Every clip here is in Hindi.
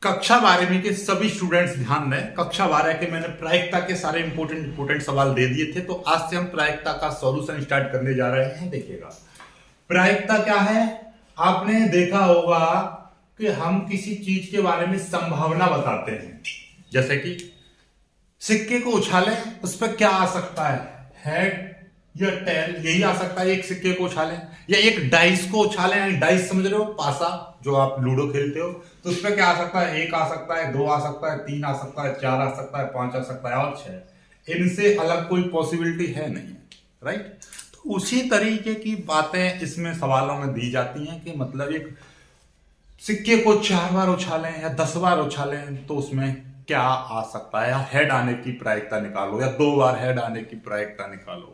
कक्षा 12वीं के सभी स्टूडेंट्स ध्यान दें। कक्षा 12 के मैंने प्रायिकता के सारे इंपोर्टेंट सवाल दे दिए थे, तो आज से हम प्रायिकता का सॉल्यूशन स्टार्ट करने जा रहे हैं। देखिएगा, प्रायिकता क्या है। आपने देखा होगा कि हम किसी चीज के बारे में संभावना बताते हैं, जैसे कि सिक्के को उछालें, उस पर क्या आ सकता है, हेड या टेल, यही आ सकता है। एक सिक्के को उछालें या एक डाइस को उछालें, डाइस समझ रहे हो, पासा जो आप लूडो खेलते हो, तो उस पर क्या आ सकता है, एक आ सकता है, दो आ सकता है, तीन आ सकता है, चार आ सकता है, पांच आ सकता है और छह। इनसे अलग कोई पॉसिबिलिटी है नहीं, राइट। तो उसी तरीके की बातें इसमें सवालों में दी जाती हैं कि मतलब एक सिक्के को 4 बार उछालें या 10 बार उछालें तो उसमें क्या आ सकता है, या हेड आने की प्रायिकता निकालो, या 2 बार हेड आने की प्रायिकता निकालो,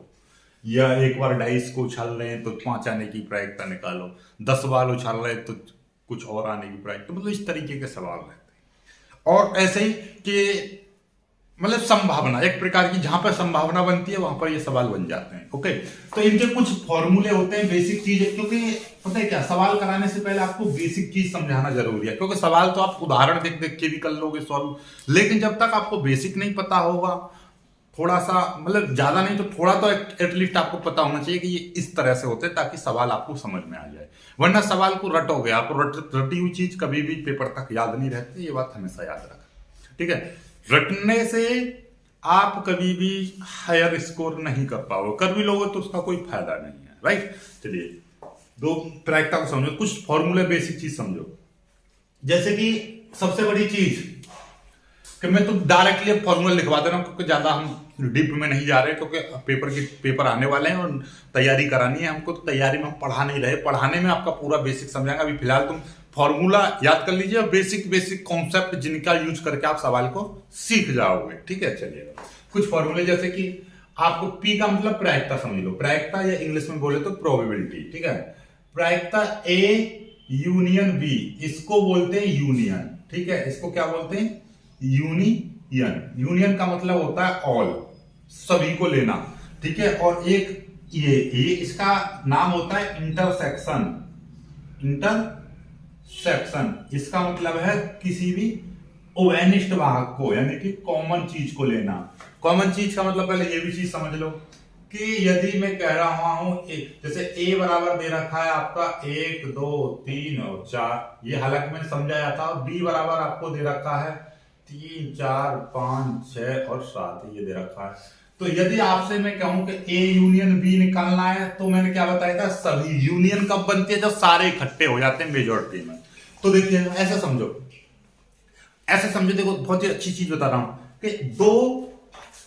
या एक बार डाइस को उछाल रहे हैं तो 5 आने की प्रायिकता निकालो, 10 बार उछाल रहे हैं तो कुछ और आने की प्रायिकता। मतलब इस तरीके के सवाल रहते हैं। और ऐसे ही कि मतलब संभावना एक प्रकार की, जहां पर संभावना बनती है वहां पर ये सवाल बन जाते हैं। ओके, तो इनके कुछ फॉर्मूले होते हैं, बेसिक चीज है। क्योंकि पता है क्या, सवाल कराने से पहले आपको बेसिक चीज समझाना जरूरी है। क्योंकि सवाल तो आप उदाहरण देख देख के भी कर लोगे सॉल्व, लेकिन जब तक आपको बेसिक नहीं पता होगा, थोड़ा सा मतलब ज्यादा नहीं तो थोड़ा तो एटलीस्ट आपको पता होना चाहिए कि ये इस तरह से होते हैं, ताकि सवाल आपको समझ में आ जाए। वरना सवाल को रटोगे, आपको रटी हुई चीज कभी भी पेपर तक याद नहीं रहती, ये बात हमेशा याद रखना, ठीक है। रटने से आप कभी भी हायर स्कोर नहीं कर पाओगे, कर भी लोगे तो उसका कोई फायदा नहीं है, राइट। चलिए, दो प्रायिकता को समझो, कुछ फॉर्मूले बेसिक चीज समझो। जैसे कि सबसे बड़ी चीज कि मैं तो डायरेक्टली फॉर्मूला लिखवा दे रहा हूं, क्योंकि ज्यादा हम डीप में नहीं जा रहे, क्योंकि पेपर आने वाले हैं और तैयारी करानी है हमको। तो तैयारी में हम पढ़ा नहीं रहे, पढ़ाने में आपका पूरा बेसिक समझाएंगे। अभी फिलहाल तुम फॉर्मूला याद कर लीजिए, बेसिक कॉन्सेप्ट जिनका यूज करके आप सवाल को सीख जाओगे, ठीक है। चलिए, कुछ फॉर्मूले, जैसे कि आपको पी का मतलब प्रायिकता समझ लो, प्रायिकता या इंग्लिश में बोले तो प्रोबेबिलिटी, ठीक है। प्रायिकता ए यूनियन बी, इसको बोलते हैं यूनियन, ठीक है। इसको क्या बोलते हैं, यूनियन। यूनियन का मतलब होता है ऑल, सभी को लेना, ठीक है। और एक ये इसका नाम होता है इंटरसेक्शन। इंटरसेक्शन इसका मतलब है किसी भी ओवेनिस्ट भाग को, यानी कि कॉमन चीज को लेना। कॉमन चीज का मतलब पहले ये भी चीज समझ लो कि यदि मैं कह रहा हूं जैसे ए बराबर दे रखा है आपका 1 2 3 और 4, ये हालांकि मैंने समझाया था। बी बराबर आपको दे रखा है 3 4 5 6 और 7, ये दे रखा है। तो यदि आपसे मैं कहूं कि ए यूनियन बी निकालना है, तो मैंने क्या बताया था, सभी यूनियन कब बनती है, जब सारे इकट्ठे हो जाते हैं मेजॉरिटी में। तो देखिए ऐसा समझो, देखो बहुत ही अच्छी चीज बता रहा हूं कि दो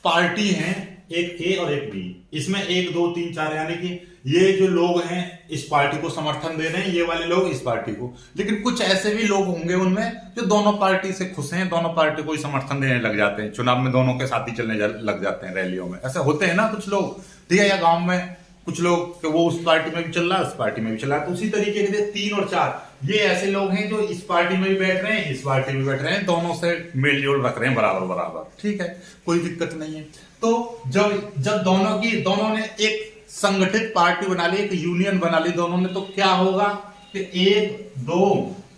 पार्टी हैं, एक ए और एक बी। इसमें 1 2 3 4, यानी कि ये जो लोग हैं इस पार्टी को समर्थन दे रहे हैं, ये वाले लोग इस पार्टी को। लेकिन कुछ ऐसे भी लोग होंगे उनमें जो दोनों पार्टी से खुश हैं, दोनों पार्टी को ही समर्थन देने लग जाते हैं, चुनाव में दोनों के साथ ही चलने लग जाते हैं, रैलियों में। ऐसे होते हैं ना कुछ लोग, ठीक है। या गांव में कुछ लोग कि वो उस पार्टी में भी चल रहा है, उस पार्टी में भी चल रहा है। तो उसी तरीके से 3 और 4 ये ऐसे लोग हैं जो इस पार्टी में भी बैठ रहे हैं, इस पार्टी में बैठ रहे हैं, दोनों से मेल जोल रख रहे हैं बराबर बराबर, ठीक है, कोई दिक्कत नहीं है। तो जब दोनों ने एक संगठित पार्टी बना ली, एक यूनियन बना ली दोनों ने, तो क्या होगा कि 1 2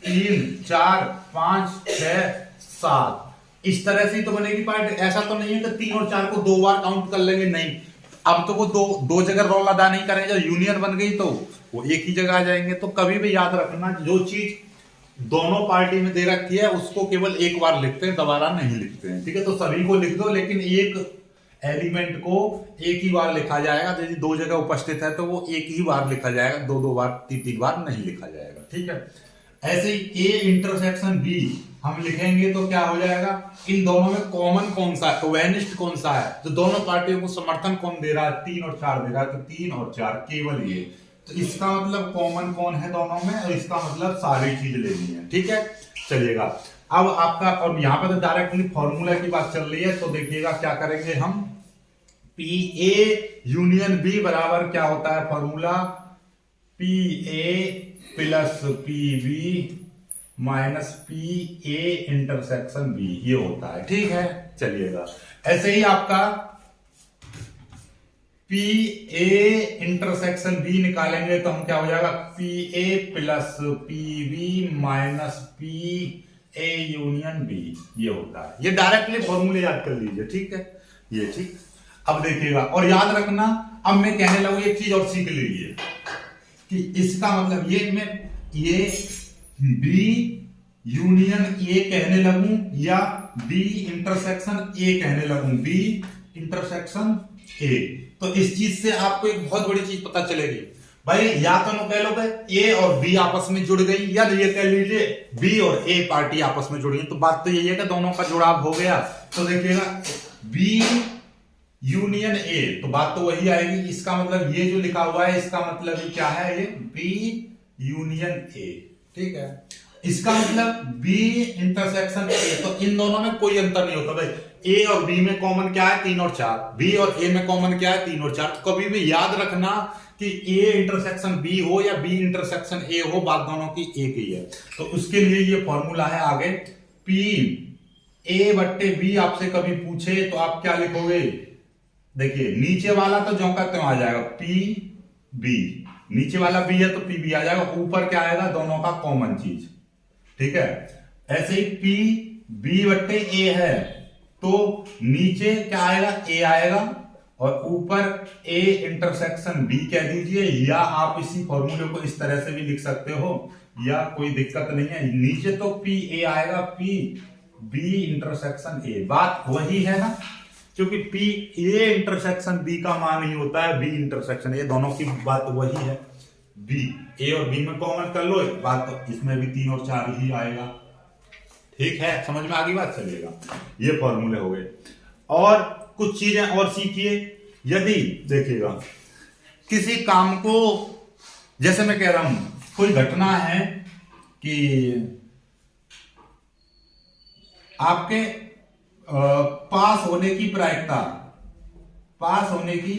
3 4 5 6 7 इस तरह से तो बनेगी पार्टी। ऐसा तो नहीं है कि 3 और 4 को 2 बार काउंट कर लेंगे, नहीं। अब तो वो दो जगह रोल अदा नहीं करेंगे। जब यूनियन बन गई तो वो एक ही जगह आ जाएंगे। तो कभी भी याद रखना, जो चीज दोनों पार्टी में दे रखी है उसको केवल एक बार लिखते हैं, दोबारा नहीं लिखते हैं, ठीक है। तो सभी को लिख दो, लेकिन एक एलिमेंट को एक ही बार लिखा जाएगा। यदि 2 जगह उपस्थित है तो वो एक ही बार लिखा जाएगा, 2 बार 3 बार नहीं लिखा जाएगा, ठीक है। ऐसे ही ए इंटरसेक्शन बी हम लिखेंगे तो क्या हो जाएगा, इन दोनों में कॉमन कौन सा है, ओवेनिस्ट कौन सा है, तो दोनों पार्टियों को समर्थन कौन दे रहा है, 3 और 4 दे रहा है, तो 3 और 4 केवल ये। तो इसका मतलब कॉमन कौन है दोनों में, और इसका मतलब सारी चीज लेनी है, ठीक है। चलिएगा, अब आपका, और यहां पर तो डायरेक्टली फॉर्मूला की बात चल रही है, तो देखिएगा क्या करेंगे हम, पी ए यूनियन बी बराबर क्या होता है formula, P A plus P B minus P A intersection B, ये होता है, ठीक है। चलिएगा, ऐसे ही आपका पी ए इंटरसेक्शन बी निकालेंगे तो हम क्या हो जाएगा, P A plus P B minus P A union B, ये होता है। ये डायरेक्टली फॉर्मूले याद कर लीजिए, ठीक है, ये ठीक। अब देखिएगा और याद रखना, अब मैं कहने लगूं एक चीज और सीख लीजिए कि इसका मतलब ये बी यूनियन ए कहने लगूं या बी इंटरसेक्शन ए कहने लगूं, बी इंटरसेक्शन ए, तो इस चीज से आपको एक बहुत बड़ी चीज पता चलेगी भाई। या तो कह लो ए और बी आपस में जुड़ गई, या ये कह लीजिए बी और ए पार्टी आपस में जुड़ गई। तो बात तो यही है कि दोनों का जुड़ाव हो गया। तो देखिएगा बी यूनियन ए, तो बात तो वही आएगी। इसका मतलब ये जो लिखा हुआ है इसका मतलब क्या है, ये बी यूनियन ए, ठीक है। इसका मतलब बी इंटरसेक्शन ए, तो इन दोनों में कोई अंतर नहीं होता भाई। ए और बी में कॉमन क्या है, 3 और 4, बी और ए में कॉमन क्या है, 3 और 4। तो कभी भी याद रखना कि ए इंटरसेक्शन बी हो या बी इंटरसेक्शन ए हो, बात दोनों की एक ही है। तो उसके लिए ये फॉर्मूला है आगे, पी ए बट्टे बी आपसे कभी पूछे तो आप क्या लिखोगे, देखिए नीचे वाला तो जो का त्यों आ जाएगा, पी बी, नीचे वाला बी है तो पी बी आ जाएगा, ऊपर क्या आएगा, दोनों का कॉमन चीज, ठीक है। ऐसे ही पी बी बट्टे ए है तो नीचे क्या आएगा, ए आएगा, और ऊपर ए इंटरसेक्शन बी कह दीजिए, या आप इसी फॉर्मूले को इस तरह से भी लिख सकते हो, या कोई दिक्कत नहीं है। नीचे तो पी ए आएगा, पी बी इंटरसेक्शन ए, बात वही है ना, क्योंकि पी ए इंटरसेक्शन बी का मान ही होता है बी इंटरसेक्शन ए, दोनों की बात वही है। बी ए और बी में कॉमन कर लो, बात तो इसमें भी 3 और 4 ही आएगा, ठीक है, समझ में आगे बात चलिएगा। ये फॉर्मूले हो गए। और कुछ चीजें और सीखिए। यदि देखिएगा किसी काम को, जैसे मैं कह रहा हूं कोई घटना है कि आपके पास होने की प्रायिकता, पास होने की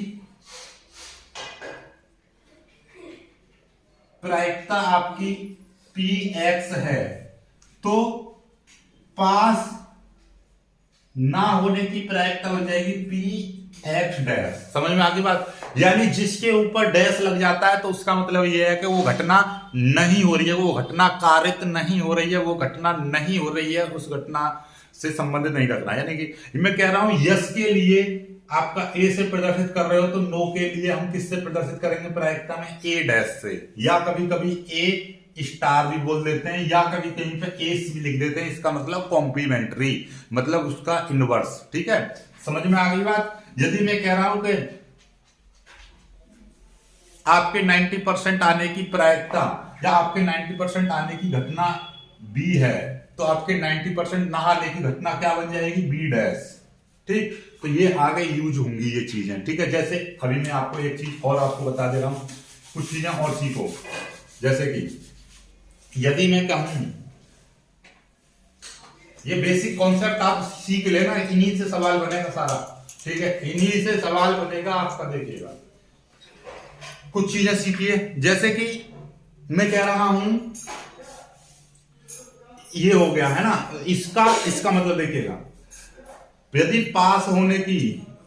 प्रायिकता आपकी पी एक्स है, तो पास ना होने की प्रायिकता हो जाएगी पी एक्स डैश। समझ में आगे बात, यानी जिसके ऊपर डैश लग जाता है तो उसका मतलब यह है कि वो घटना नहीं हो रही है, वो घटना कारित नहीं हो रही है, वो घटना नहीं हो रही है, उस घटना से संबंधित नहीं रखना। यानी कि मैं कह रहा हूं यस के लिए आपका ए से प्रदर्शित कर रहे हो, तो नो के लिए हम किससे प्रदर्शित करेंगे प्रायिकता में, ए डैश से, या कभी कभी ए स्टार भी बोल देते हैं, या कभी कहीं पे एस भी लिख देते हैं। इसका मतलब कॉम्प्लीमेंट्री, मतलब उसका इनवर्स, ठीक है, समझ में आ गई बात। यदि मैं कह रहा हूं कि आपके 90% आने की प्रायिकता या आपके 90% आने की घटना बी है, तो आपके 90% ना आने की घटना क्या बन जाएगी, बी डैश, ठीक। तो ये आगे यूज होंगी ये चीजें, ठीक है। जैसे अभी मैं आपको एक चीज और आपको बता दे रहा हूं, कुछ चीजें और सीखो। जैसे कि यदि मैं कहूं, ये बेसिक कॉन्सेप्ट आप सीख लेना, इन्हीं से सवाल बनेगा सारा, ठीक है, इन्हीं से सवाल बनेगा आपका। देखिएगा कुछ चीजें सीखिए, जैसे कि मैं कह रहा हूं ये हो गया है ना, इसका मतलब देखिएगा, यदि पास होने की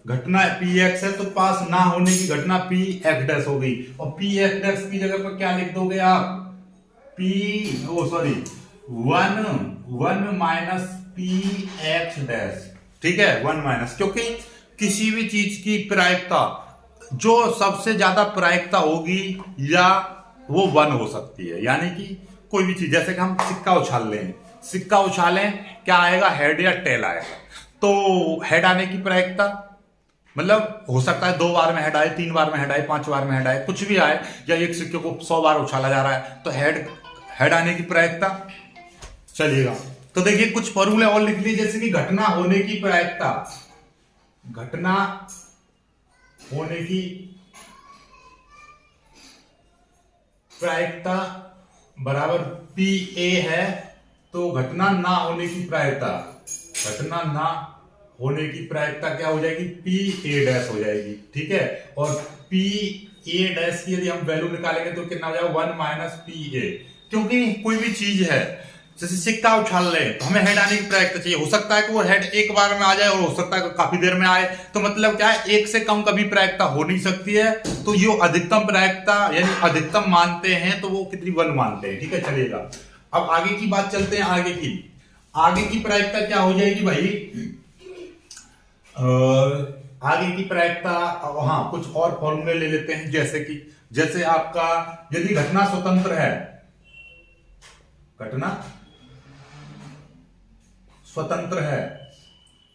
घटना पी एक्स है तो पास ना होने की घटना पी एक्स डैश हो गई, और पी एक्स डैश की जगह पर क्या लिख दोगे आप, one minus P x dash, ठीक है, 1 माइनस, क्योंकि किसी भी चीज की प्रायिकता जो सबसे ज्यादा प्रायिकता होगी या वो 1 हो सकती है। यानी कि कोई भी चीज, जैसे कि हम सिक्का उछालें, क्या आएगा, हेड या टेल आएगा। तो हेड आने की प्रायिकता मतलब हो सकता है 2 बार में हेड आए, 3 बार में हेड आए, 5 बार में हेड आए, कुछ भी आए, या एक सिक्के को 100 बार उछाला जा रहा है तो हेड आने की प्रायिकता चलिएगा। तो देखिए कुछ फॉर्मूले और लिख लीजिए, जैसे कि घटना होने की प्रायिकता, घटना होने की प्रायिकता बराबर पी ए है, तो घटना ना होने की प्रायिकता, घटना ना होने की प्रायिकता क्या हो जाएगी, पी ए डैश हो जाएगी, ठीक है। और पी ए डैश की यदि हम वैल्यू निकालेंगे तो कितना हो जाएगा, 1 माइनस पी ए, क्योंकि कोई भी चीज है, जैसे सिक्का उछाल ले तो हमें हेड आने की प्रायिकता चाहिए, हो सकता है कि वो हेड एक बार में आ जाए और हो सकता है कि काफी देर में आए, तो मतलब क्या है, एक से कम कभी प्रायिकता हो नहीं सकती है। तो ये अधिकतम प्रायिकता यानी अधिकतम मानते हैं तो वो कितनी 1 मानते हैं, ठीक है, चलिएगा। अब आगे की बात चलते हैं, आगे की आगे की प्रायिकता क्या हो जाएगी भाई? आगे की प्रायिकता, हाँ कुछ और फॉर्मूले ले लेते हैं, जैसे आपका यदि घटना स्वतंत्र है, घटना स्वतंत्र है,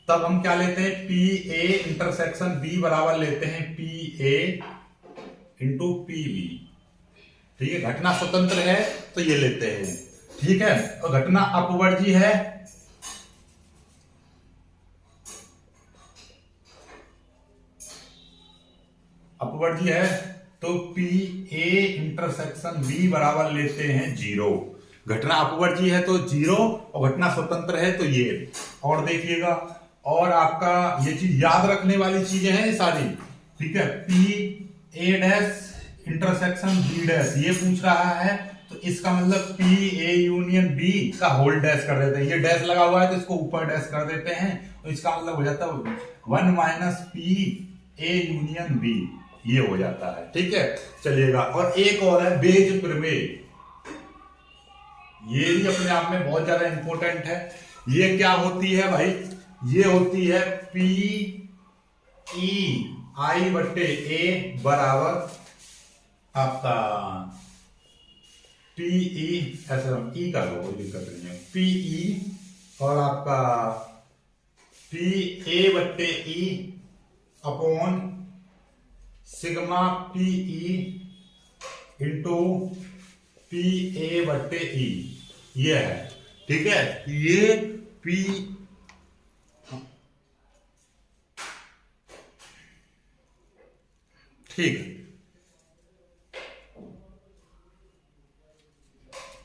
तब हम क्या लेते हैं? पी ए इंटरसेक्शन बी बराबर लेते हैं P A into P B. ठीक है, घटना स्वतंत्र है तो ये लेते हैं। ठीक है, और घटना अपवर्जी है तो पी ए इंटरसेक्शन बी बराबर लेते हैं 0। घटना अपवर्जी है तो 0 और घटना स्वतंत्र है तो ये। और देखिएगा, और आपका ये चीज याद रखने वाली चीजें हैं सारी। ठीक है, P A dash intersection B dash ये पूछ रहा है, तो इसका मतलब पी ए यूनियन बी का होल डैश कर देते हैं। ये डैश लगा हुआ है तो इसको ऊपर डैश कर देते हैं, तो इसका मतलब हो जाता है 1 minus P A union B, ये हो जाता है। ठीक है, चलिएगा। और एक और है बेज प्रमेय, ये भी अपने आप में बहुत ज्यादा इंपॉर्टेंट है। ये क्या होती है भाई? ये होती है पी ई आई बट्टे ए बराबर आपका पी ई, ऐसा ई का लो, कोई दिक्कत नहीं है, पी ई और आपका पी ए बट्टे ई upon sigma P E into P A बट्टे ई, ये है। ठीक है, ये पी ठीक है,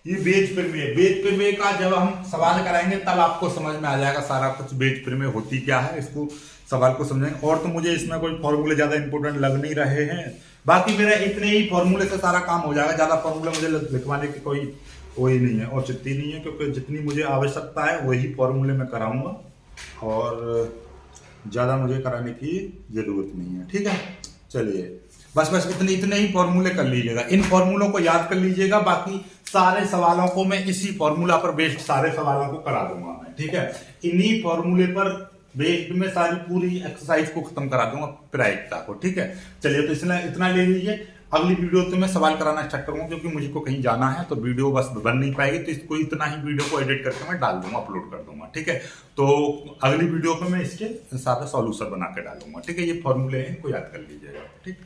ये बेज प्रमेय। बेज प्रमेय का जब हम सवाल कराएंगे तब आपको समझ में आ जाएगा सारा कुछ, बेज प्रमेय होती क्या है, इसको सवाल को समझेंगे। और तो मुझे इसमें कोई फॉर्मूले ज्यादा इंपॉर्टेंट लग नहीं रहे हैं, बाकी मेरा इतने ही फॉर्मूले से सारा काम हो जाएगा। ज्यादा फॉर्मूले मुझे लिखवाने की कोई वही नहीं है, औचित्य नहीं है, क्योंकि जितनी मुझे आवश्यकता है वही फॉर्मूले में कराऊंगा, और ज्यादा मुझे कराने की जरूरत नहीं है। ठीक है, चलिए बस इतने ही फॉर्मूले कर लीजिएगा, इन फॉर्मूलों को याद कर लीजिएगा। बाकी सारे सवालों को मैं इसी फॉर्मूला पर बेस्ड सारे सवालों को करा दूंगा मैं। ठीक है, इन्हीं फॉर्मूले पर बेस्ड में सारी पूरी एक्सरसाइज को खत्म करा दूंगा, प्रायिकता को। ठीक है, चलिए तो इसलिए इतना ले लीजिए। अगली वीडियो तो मैं सवाल कराना स्टार्ट करूंगा, क्योंकि मुझको कहीं जाना है तो वीडियो बस बन नहीं पाएगी, तो इसको इतना ही वीडियो को एडिट करके मैं डाल दूंगा, अपलोड कर दूंगा। ठीक है, तो अगली वीडियो में मैं इसके सारे सॉल्यूशन बना के डालूंगा। ठीक है, ये फॉर्मूले हैं, इनको याद कर लीजिएगा। ठीक।